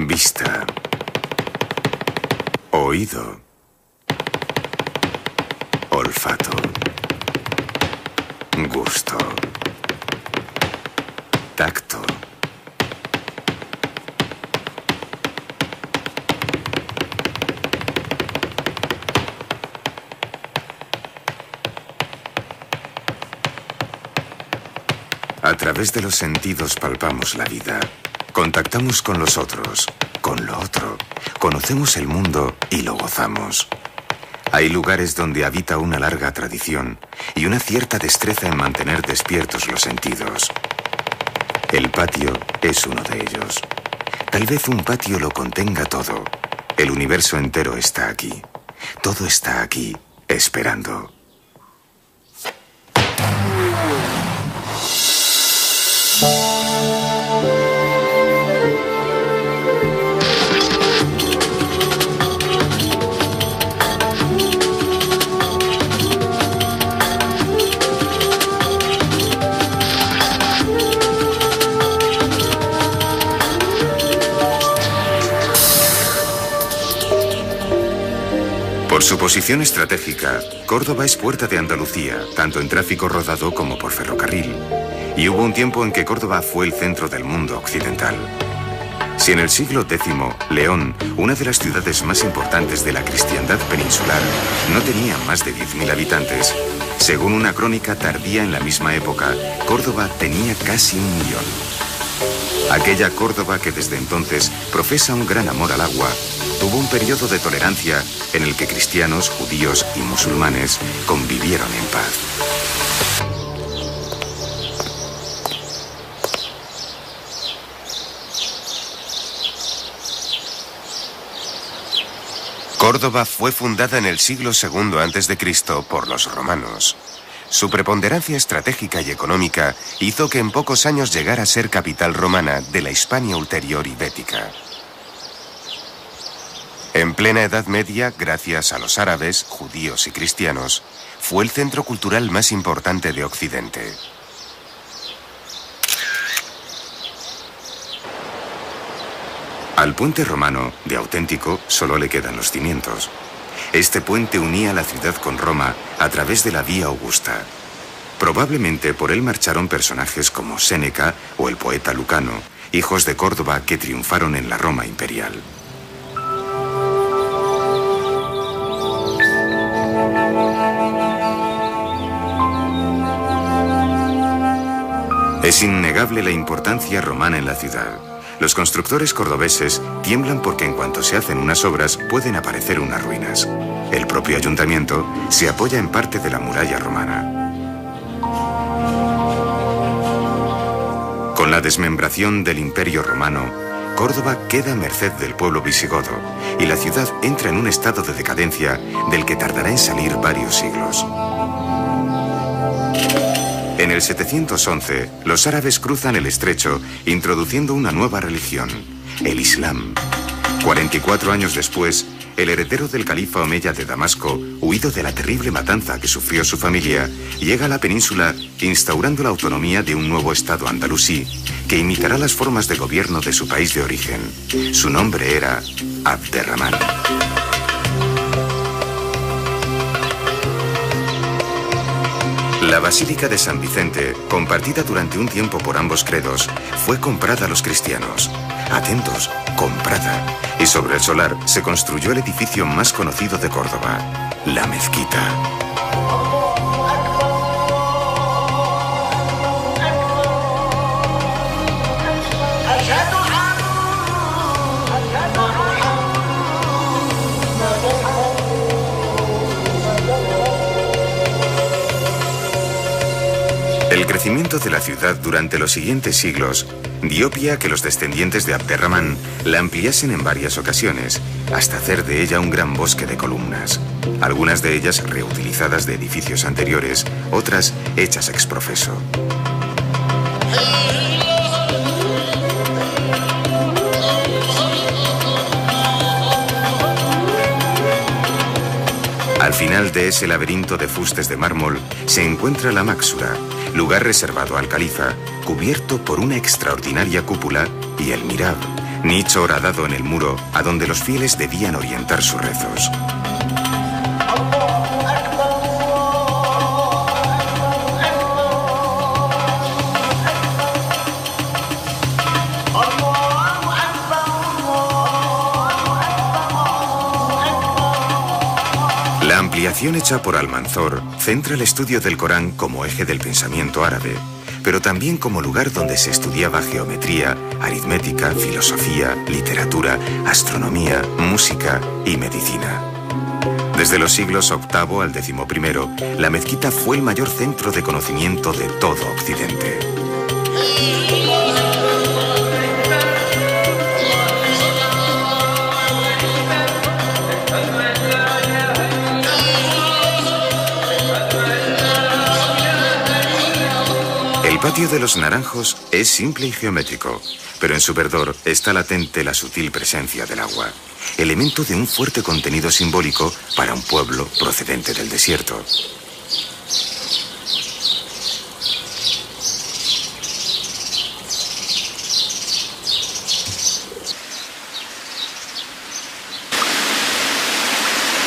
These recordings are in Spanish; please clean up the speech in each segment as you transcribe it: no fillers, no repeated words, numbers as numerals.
Vista. Oído. Olfato. Gusto. Tacto. A través de los sentidos palpamos la vida. Contactamos con los otros, con lo otro. Conocemos el mundo y lo gozamos. Hay lugares donde habita una larga tradición y una cierta destreza en mantener despiertos los sentidos. El patio es uno de ellos. Tal vez un patio lo contenga todo. El universo entero está aquí. Todo está aquí, esperando. Por su posición estratégica, Córdoba es puerta de Andalucía, tanto en tráfico rodado como por ferrocarril. Y hubo un tiempo en que Córdoba fue el centro del mundo occidental. Si en el siglo X, León, una de las ciudades más importantes de la cristiandad peninsular, no tenía más de 10.000 habitantes, según una crónica tardía en la misma época, Córdoba tenía casi 1 millón. Aquella Córdoba que desde entonces profesa un gran amor al agua, tuvo un periodo de tolerancia en el que cristianos, judíos y musulmanes convivieron en paz. Córdoba fue fundada en el siglo II a.C. por los romanos. Su preponderancia estratégica y económica hizo que en pocos años llegara a ser capital romana de la Hispania ulterior ibérica. En plena Edad Media, gracias a los árabes, judíos y cristianos, fue el centro cultural más importante de Occidente. Al puente romano, de auténtico, solo le quedan los cimientos. Este puente unía la ciudad con Roma a través de la Vía Augusta. Probablemente por él marcharon personajes como Séneca o el poeta Lucano, hijos de Córdoba que triunfaron en la Roma imperial. Es innegable la importancia romana en la ciudad. Los constructores cordobeses tiemblan porque en cuanto se hacen unas obras pueden aparecer unas ruinas. El propio ayuntamiento se apoya en parte de la muralla romana. Con la desmembración del Imperio Romano, Córdoba queda a merced del pueblo visigodo y la ciudad entra en un estado de decadencia del que tardará en salir varios siglos. En el 711, los árabes cruzan el estrecho introduciendo una nueva religión, el Islam. 44 años después, el heredero del califa omeya de Damasco, huido de la terrible matanza que sufrió su familia, llega a la península instaurando la autonomía de un nuevo estado andalusí que imitará las formas de gobierno de su país de origen. Su nombre era Abderramán. La Basílica de San Vicente, compartida durante un tiempo por ambos credos, fue comprada a los cristianos. Atentos, comprada. Y sobre el solar se construyó el edificio más conocido de Córdoba, la mezquita. El crecimiento de la ciudad durante los siguientes siglos dio pie a que los descendientes de Abderramán la ampliasen en varias ocasiones, hasta hacer de ella un gran bosque de columnas. Algunas de ellas reutilizadas de edificios anteriores, otras hechas ex professo. Al final de ese laberinto de fustes de mármol se encuentra la Máxura, lugar reservado al califa, cubierto por una extraordinaria cúpula, y el Mihrab, nicho horadado en el muro a donde los fieles debían orientar sus rezos. La ampliación hecha por Almanzor centra el estudio del Corán como eje del pensamiento árabe, pero también como lugar donde se estudiaba geometría, aritmética, filosofía, literatura, astronomía, música y medicina. Desde los siglos VIII al XI, la mezquita fue el mayor centro de conocimiento de todo Occidente. El patio de los Naranjos es simple y geométrico, pero en su verdor está latente la sutil presencia del agua, elemento de un fuerte contenido simbólico para un pueblo procedente del desierto.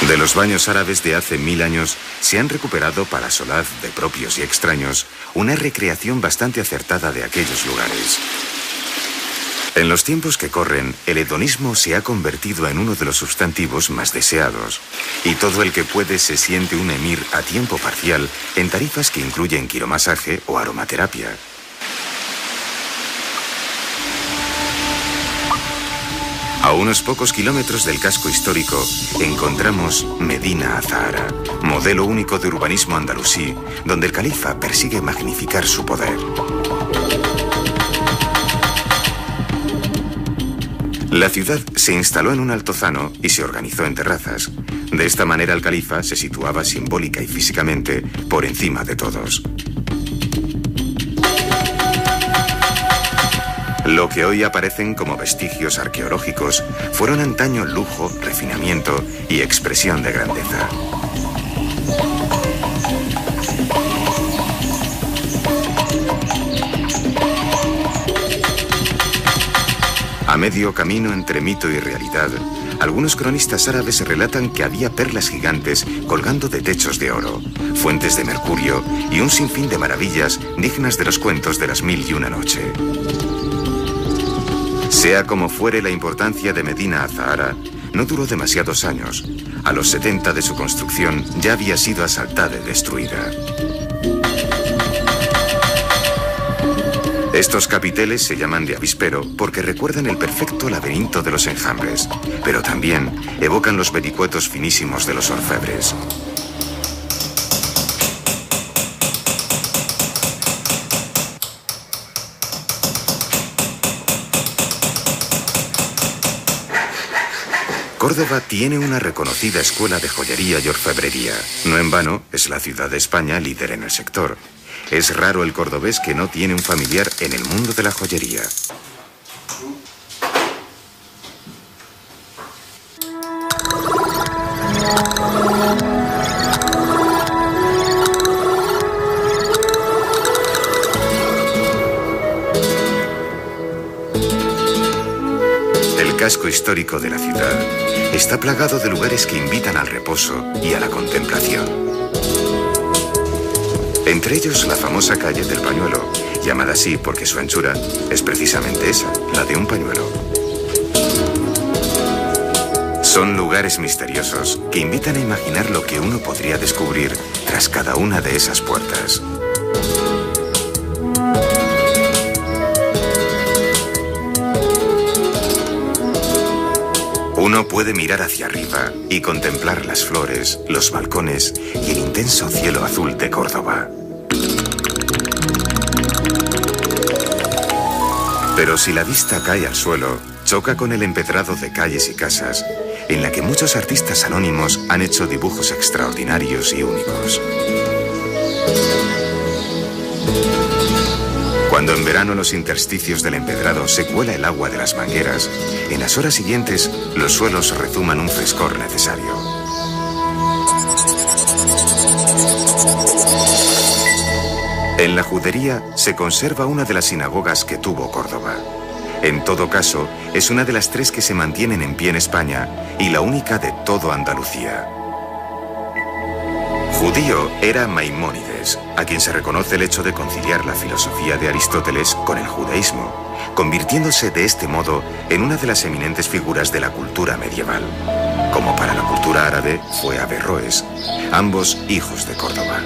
De los baños árabes de hace 1000 años se han recuperado para solaz de propios y extraños una recreación bastante acertada de aquellos lugares. En los tiempos que corren, el hedonismo se ha convertido en uno de los sustantivos más deseados, y todo el que puede se siente un emir a tiempo parcial en tarifas que incluyen quiromasaje o aromaterapia. A unos pocos kilómetros del casco histórico encontramos Medina Azahara, modelo único de urbanismo andalusí, donde el califa persigue magnificar su poder. La ciudad se instaló en un altozano y se organizó en terrazas. De esta manera el califa se situaba simbólica y físicamente por encima de todos. Lo que hoy aparecen como vestigios arqueológicos fueron antaño lujo, refinamiento y expresión de grandeza. A medio camino entre mito y realidad, algunos cronistas árabes relatan que había perlas gigantes colgando de techos de oro, fuentes de mercurio y un sinfín de maravillas dignas de los cuentos de las 1001 noche. Sea como fuere, la importancia de Medina Azahara no duró demasiados años. A los 70 de su construcción ya había sido asaltada y destruida. Estos capiteles se llaman de avispero porque recuerdan el perfecto laberinto de los enjambres, pero también evocan los vericuetos finísimos de los orfebres. Córdoba tiene una reconocida escuela de joyería y orfebrería. No en vano, es la ciudad de España líder en el sector. Es raro el cordobés que no tiene un familiar en el mundo de la joyería. El casco histórico de la ciudad está plagado de lugares que invitan al reposo y a la contemplación. Entre ellos la famosa calle del Pañuelo, llamada así porque su anchura es precisamente esa, la de un pañuelo. Son lugares misteriosos que invitan a imaginar lo que uno podría descubrir tras cada una de esas puertas. Uno puede mirar hacia arriba y contemplar las flores, los balcones y el intenso cielo azul de Córdoba. Pero si la vista cae al suelo, choca con el empedrado de calles y casas, en la que muchos artistas anónimos han hecho dibujos extraordinarios y únicos. Cuando en verano los intersticios del empedrado se cuela el agua de las mangueras, en las horas siguientes los suelos rezuman un frescor necesario. En la Judería se conserva una de las sinagogas que tuvo Córdoba. En todo caso, es una de las 3 que se mantienen en pie en España y la única de todo Andalucía. Judío era Maimónides, a quien se reconoce el hecho de conciliar la filosofía de Aristóteles con el judaísmo, convirtiéndose de este modo en una de las eminentes figuras de la cultura medieval. Como para la cultura árabe fue Averroes, ambos hijos de Córdoba.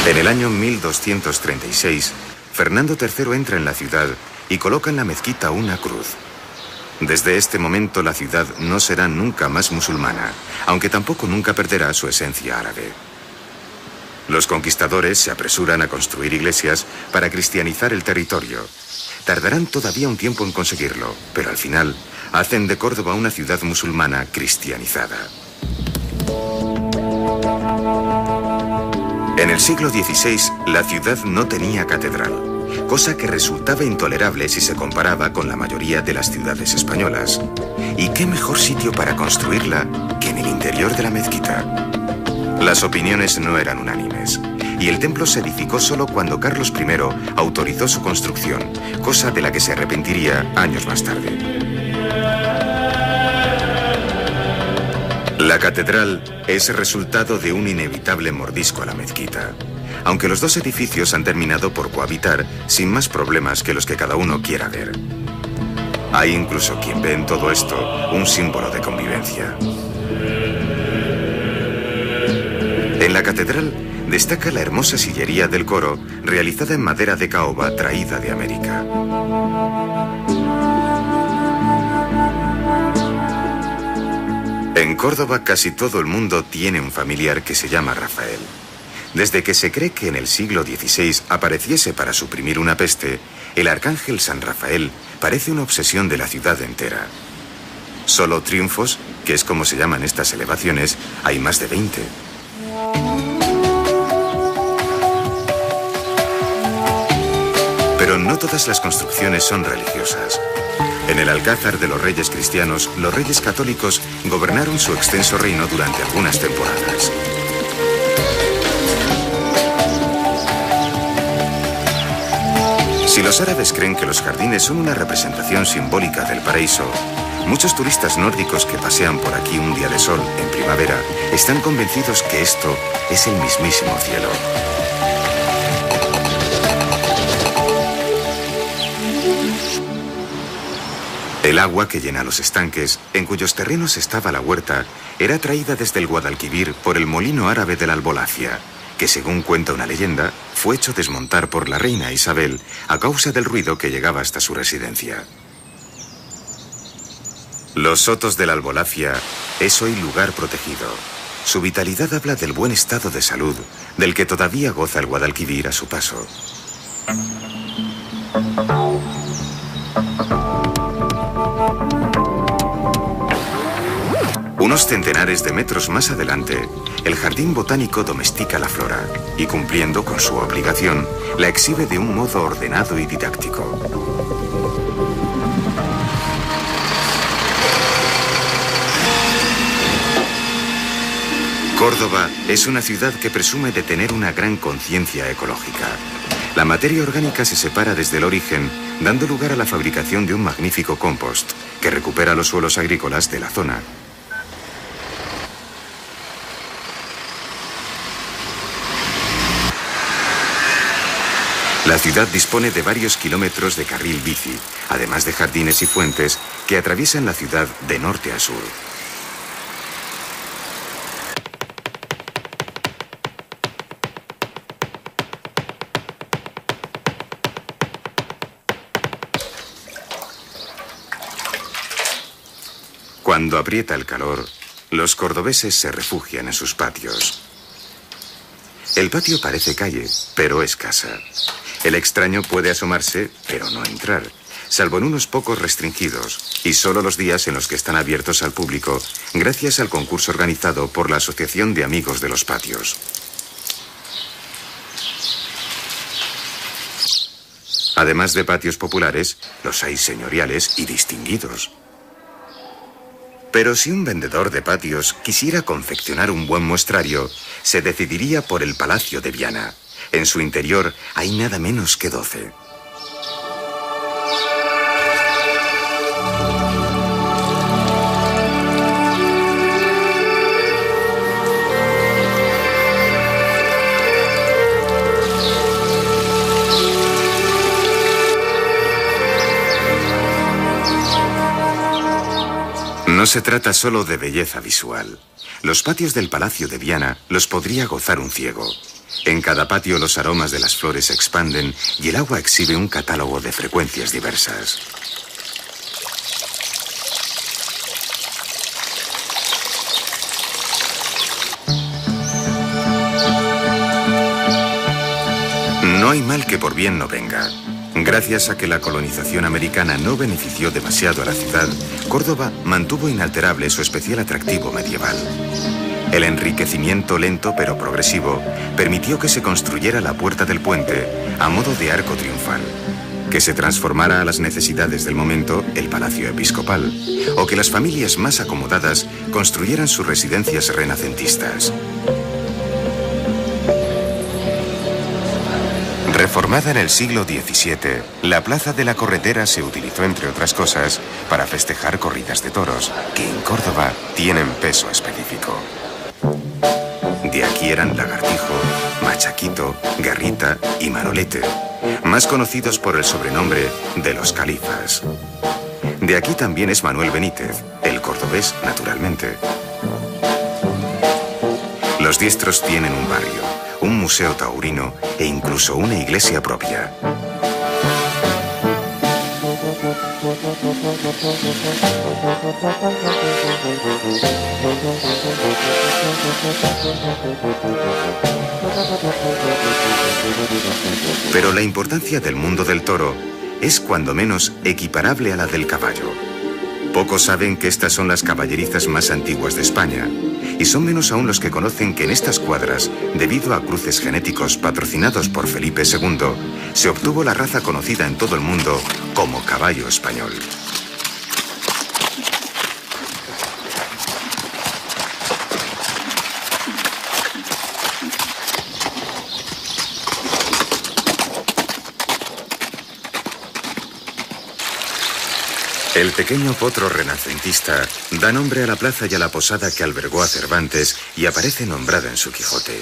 En el año 1236, Fernando III entra en la ciudad y coloca en la mezquita una cruz. Desde este momento la ciudad no será nunca más musulmana, aunque tampoco nunca perderá su esencia árabe. Los conquistadores se apresuran a construir iglesias para cristianizar el territorio. Tardarán todavía un tiempo en conseguirlo, pero al final hacen de Córdoba una ciudad musulmana cristianizada. En el siglo XVI, la ciudad no tenía catedral, cosa que resultaba intolerable si se comparaba con la mayoría de las ciudades españolas. ¿Y qué mejor sitio para construirla que en el interior de la mezquita? Las opiniones no eran unánimes, y el templo se edificó solo cuando Carlos I autorizó su construcción, cosa de la que se arrepentiría años más tarde. La catedral es resultado de un inevitable mordisco a la mezquita, aunque los dos edificios han terminado por cohabitar sin más problemas que los que cada uno quiera ver. Hay incluso quien ve en todo esto un símbolo de convivencia. En la catedral destaca la hermosa sillería del coro, realizada en madera de caoba traída de América. En Córdoba casi todo el mundo tiene un familiar que se llama Rafael. Desde que se cree que en el siglo XVI apareciese para suprimir una peste, el arcángel San Rafael parece una obsesión de la ciudad entera. Solo triunfos, que es como se llaman estas elevaciones, hay más de 20. Pero no todas las construcciones son religiosas. En el Alcázar de los Reyes Cristianos, los reyes católicos gobernaron su extenso reino durante algunas temporadas. Si los árabes creen que los jardines son una representación simbólica del paraíso, muchos turistas nórdicos que pasean por aquí un día de sol en primavera están convencidos que esto es el mismísimo cielo. El agua que llena los estanques, en cuyos terrenos estaba la huerta, era traída desde el Guadalquivir por el molino árabe de la Albolafia, que según cuenta una leyenda, fue hecho desmontar por la reina Isabel a causa del ruido que llegaba hasta su residencia. Los sotos de la Albolafia es hoy lugar protegido. Su vitalidad habla del buen estado de salud del que todavía goza el Guadalquivir a su paso. Unos centenares de metros más adelante, el jardín botánico domestica la flora y, cumpliendo con su obligación, la exhibe de un modo ordenado y didáctico. Córdoba es una ciudad que presume de tener una gran conciencia ecológica. La materia orgánica se separa desde el origen, dando lugar a la fabricación de un magnífico compost que recupera los suelos agrícolas de la zona. La ciudad dispone de varios kilómetros de carril bici, además de jardines y fuentes que atraviesan la ciudad de norte a sur. Cuando aprieta el calor, los cordobeses se refugian en sus patios. El patio parece calle, pero es casa. El extraño puede asomarse, pero no entrar, salvo en unos pocos restringidos, y solo los días en los que están abiertos al público, gracias al concurso organizado por la Asociación de Amigos de los Patios. Además de patios populares, los hay señoriales y distinguidos. Pero si un vendedor de patios quisiera confeccionar un buen muestrario, se decidiría por el Palacio de Viana. En su interior hay nada menos que 12. No se trata solo de belleza visual. Los patios del Palacio de Viana los podría gozar un ciego. En cada patio los aromas de las flores se expanden y el agua exhibe un catálogo de frecuencias diversas. No hay mal que por bien no venga. Gracias a que la colonización americana no benefició demasiado a la ciudad, Córdoba mantuvo inalterable su especial atractivo medieval. El enriquecimiento lento pero progresivo permitió que se construyera la Puerta del Puente a modo de arco triunfal, que se transformara a las necesidades del momento el Palacio Episcopal, o que las familias más acomodadas construyeran sus residencias renacentistas. Reformada en el siglo XVII, la Plaza de la Corretera se utilizó, entre otras cosas, para festejar corridas de toros, que en Córdoba tienen peso específico. De aquí eran Lagartijo, Machaquito, Garrita y Manolete, más conocidos por el sobrenombre de los Califas. De aquí también es Manuel Benítez, el cordobés, naturalmente. Los diestros tienen un barrio, un museo taurino e incluso una iglesia propia. Pero la importancia del mundo del toro es cuando menos equiparable a la del caballo. Pocos saben que estas son las caballerizas más antiguas de España, y son menos aún los que conocen que en estas cuadras, debido a cruces genéticos patrocinados por Felipe II, se obtuvo la raza conocida en todo el mundo como caballo español. El pequeño potro renacentista da nombre a la plaza y a la posada que albergó a Cervantes y aparece nombrada en su Quijote.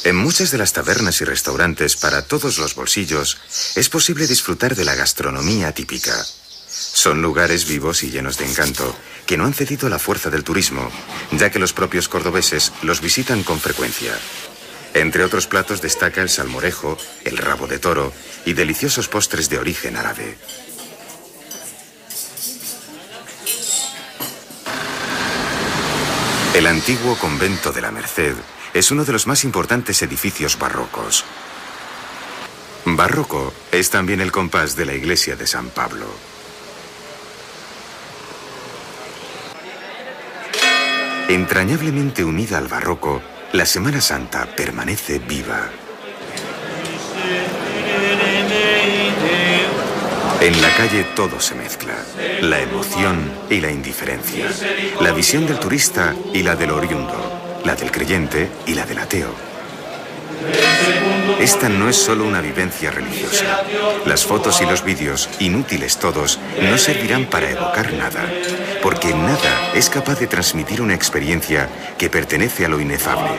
En muchas de las tabernas y restaurantes para todos los bolsillos es posible disfrutar de la gastronomía típica. Son lugares vivos y llenos de encanto que no han cedido a la fuerza del turismo, ya que los propios cordobeses los visitan con frecuencia. Entre otros platos destaca el salmorejo, el rabo de toro y deliciosos postres de origen árabe. El antiguo convento de la Merced es uno de los más importantes edificios barrocos. Barroco es también el compás de la iglesia de San Pablo. Entrañablemente unida al barroco, la Semana Santa permanece viva. En la calle todo se mezcla, la emoción y la indiferencia, la visión del turista y la del oriundo, la del creyente y la del ateo. Esta no es solo una vivencia religiosa. Las fotos y los vídeos, inútiles todos, no servirán para evocar nada, porque nada es capaz de transmitir una experiencia que pertenece a lo inefable,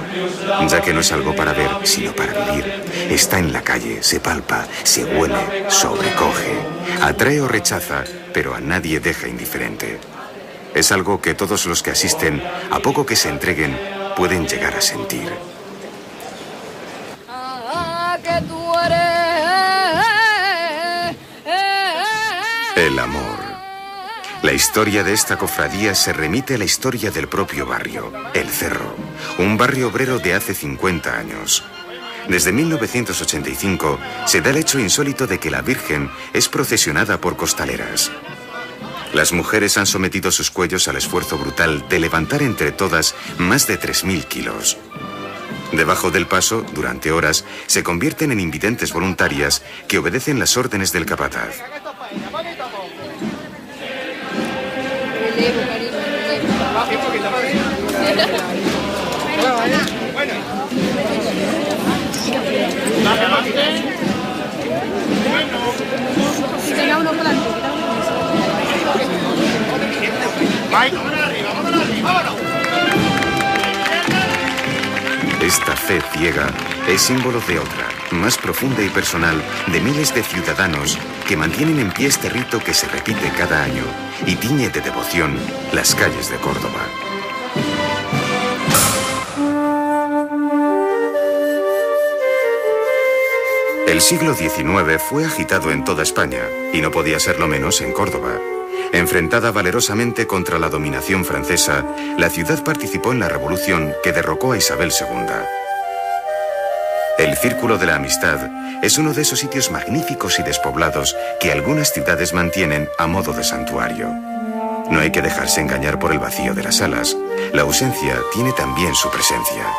ya que no es algo para ver, sino para vivir. Está en la calle, se palpa, se huele, sobrecoge, atrae o rechaza, pero a nadie deja indiferente. Es algo que todos los que asisten, a poco que se entreguen, pueden llegar a sentir. El amor. La historia de esta cofradía se remite a la historia del propio barrio, El Cerro, un barrio obrero de hace 50 años. Desde 1985 se da el hecho insólito de que la Virgen es procesionada por costaleras. Las mujeres han sometido sus cuellos al esfuerzo brutal de levantar entre todas más de 3.000 kilos. Debajo del paso, durante horas, se convierten en invidentes voluntarias que obedecen las órdenes del capataz. Esta fe ciega es símbolo de otra, más profunda y personal de miles de ciudadanos que mantienen en pie este rito que se repite cada año y tiñe de devoción las calles de Córdoba. El siglo XIX fue agitado en toda España, y no podía serlo menos en Córdoba. Enfrentada valerosamente contra la dominación francesa, la ciudad participó en la revolución que derrocó a Isabel II. El Círculo de la Amistad es uno de esos sitios magníficos y despoblados que algunas ciudades mantienen a modo de santuario. No hay que dejarse engañar por el vacío de las salas. La ausencia tiene también su presencia.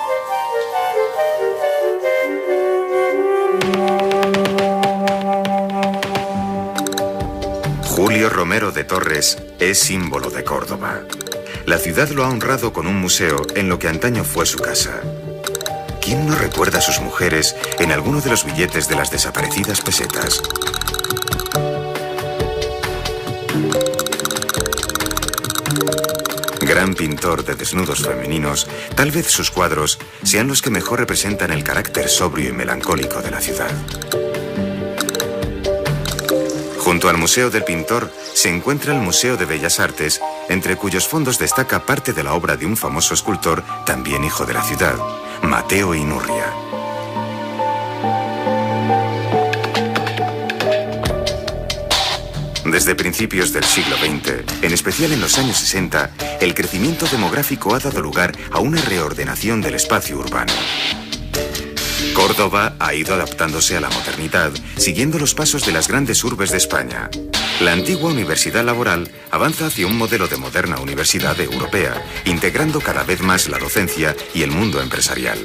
Julio Romero de Torres es símbolo de Córdoba. La ciudad lo ha honrado con un museo en lo que antaño fue su casa. ¿Quién no recuerda a sus mujeres en alguno de los billetes de las desaparecidas pesetas? Gran pintor de desnudos femeninos, tal vez sus cuadros sean los que mejor representan el carácter sobrio y melancólico de la ciudad. Junto al Museo del Pintor se encuentra el Museo de Bellas Artes, entre cuyos fondos destaca parte de la obra de un famoso escultor, también hijo de la ciudad, Mateo Inurria. Desde principios del siglo XX, en especial en los años 60, el crecimiento demográfico ha dado lugar a una reordenación del espacio urbano. Córdoba ha ido adaptándose a la modernidad, siguiendo los pasos de las grandes urbes de España. La antigua Universidad Laboral avanza hacia un modelo de moderna universidad europea, integrando cada vez más la docencia y el mundo empresarial.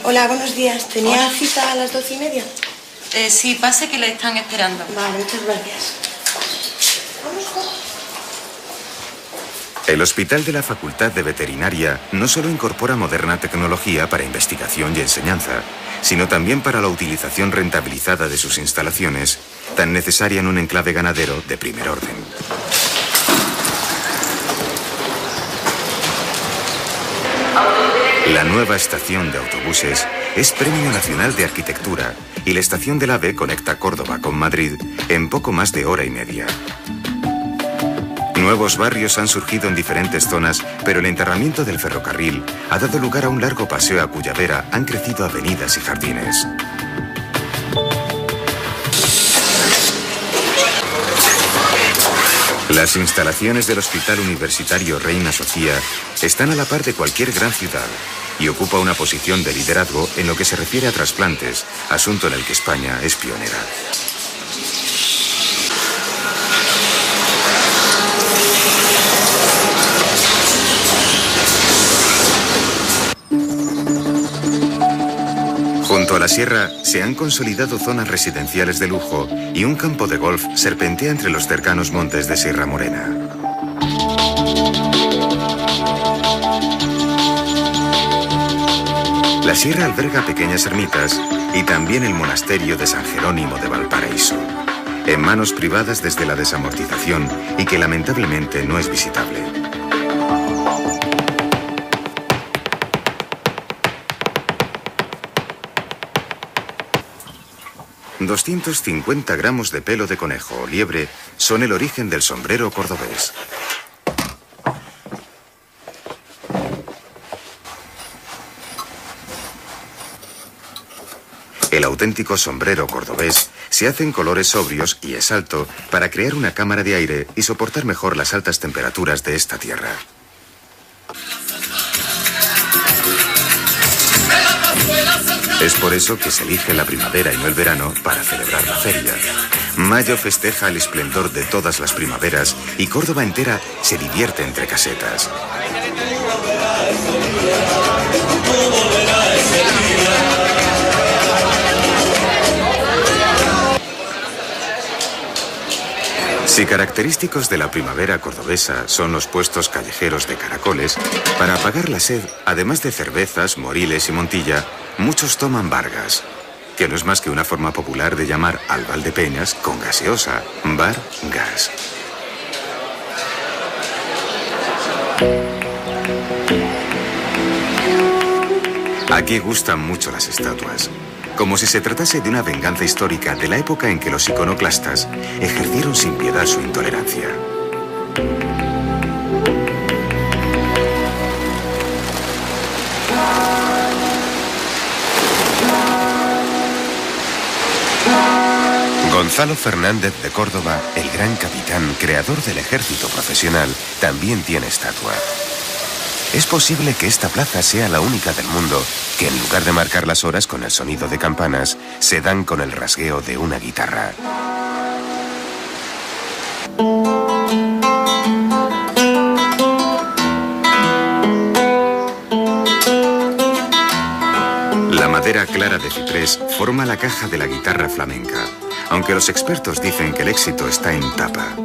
Hola, buenos días. ¿Tenía cita a las 12:30? Sí, pase que le están esperando. Vale, muchas gracias. Vamos, El Hospital de la Facultad de Veterinaria no solo incorpora moderna tecnología para investigación y enseñanza, sino también para la utilización rentabilizada de sus instalaciones, tan necesaria en un enclave ganadero de primer orden. La nueva estación de autobuses es Premio Nacional de Arquitectura y la estación del AVE conecta Córdoba con Madrid en poco más de hora y media. Nuevos barrios han surgido en diferentes zonas, pero el enterramiento del ferrocarril ha dado lugar a un largo paseo a cuya vera han crecido avenidas y jardines. Las instalaciones del Hospital Universitario Reina Sofía están a la par de cualquier gran ciudad y ocupa una posición de liderazgo en lo que se refiere a trasplantes, asunto en el que España es pionera. Junto a la sierra se han consolidado zonas residenciales de lujo y un campo de golf serpentea entre los cercanos montes de Sierra Morena. La sierra alberga pequeñas ermitas y también el monasterio de San Jerónimo de Valparaíso, en manos privadas desde la desamortización y que lamentablemente no es visitable. $250 gramos de pelo de conejo o liebre son el origen del sombrero cordobés. El auténtico sombrero cordobés se hace en colores sobrios y es alto para crear una cámara de aire y soportar mejor las altas temperaturas de esta tierra. Es por eso que se elige la primavera y no el verano para celebrar la feria. Mayo festeja el esplendor de todas las primaveras y Córdoba entera se divierte entre casetas. Si característicos de la primavera cordobesa son los puestos callejeros de caracoles, para apagar la sed, además de cervezas, moriles y montilla, muchos toman Vargas, que no es más que una forma popular de llamar al Valdepeñas con gaseosa, bar gas. Aquí gustan mucho las estatuas, como si se tratase de una venganza histórica de la época en que los iconoclastas ejercieron sin piedad su intolerancia. Gonzalo Fernández de Córdoba, el gran capitán, creador del ejército profesional, también tiene estatua. Es posible que esta plaza sea la única del mundo que en lugar de marcar las horas con el sonido de campanas, se dan con el rasgueo de una guitarra. La madera clara de ciprés forma la caja de la guitarra flamenca, aunque los expertos dicen que el éxito está en tapa.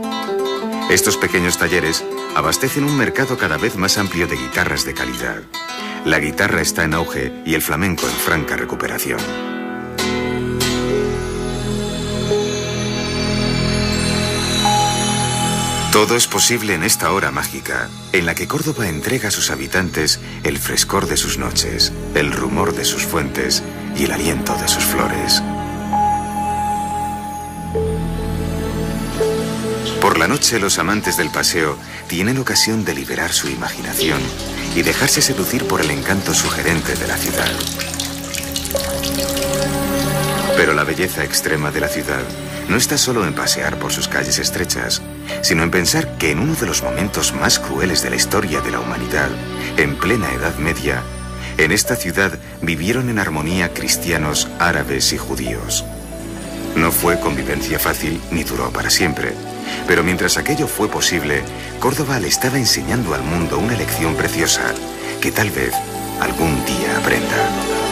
Estos pequeños talleres abastecen un mercado cada vez más amplio de guitarras de calidad. La guitarra está en auge y el flamenco en franca recuperación. Todo es posible en esta hora mágica, en la que Córdoba entrega a sus habitantes el frescor de sus noches, el rumor de sus fuentes y el aliento de sus flores. Por la noche, los amantes del paseo tienen ocasión de liberar su imaginación y dejarse seducir por el encanto sugerente de la ciudad. Pero la belleza extrema de la ciudad no está solo en pasear por sus calles estrechas, sino en pensar que en uno de los momentos más crueles de la historia de la humanidad, en plena Edad Media, en esta ciudad vivieron en armonía cristianos, árabes y judíos. No fue convivencia fácil ni duró para siempre, pero mientras aquello fue posible, Córdoba le estaba enseñando al mundo una lección preciosa que tal vez algún día aprenda.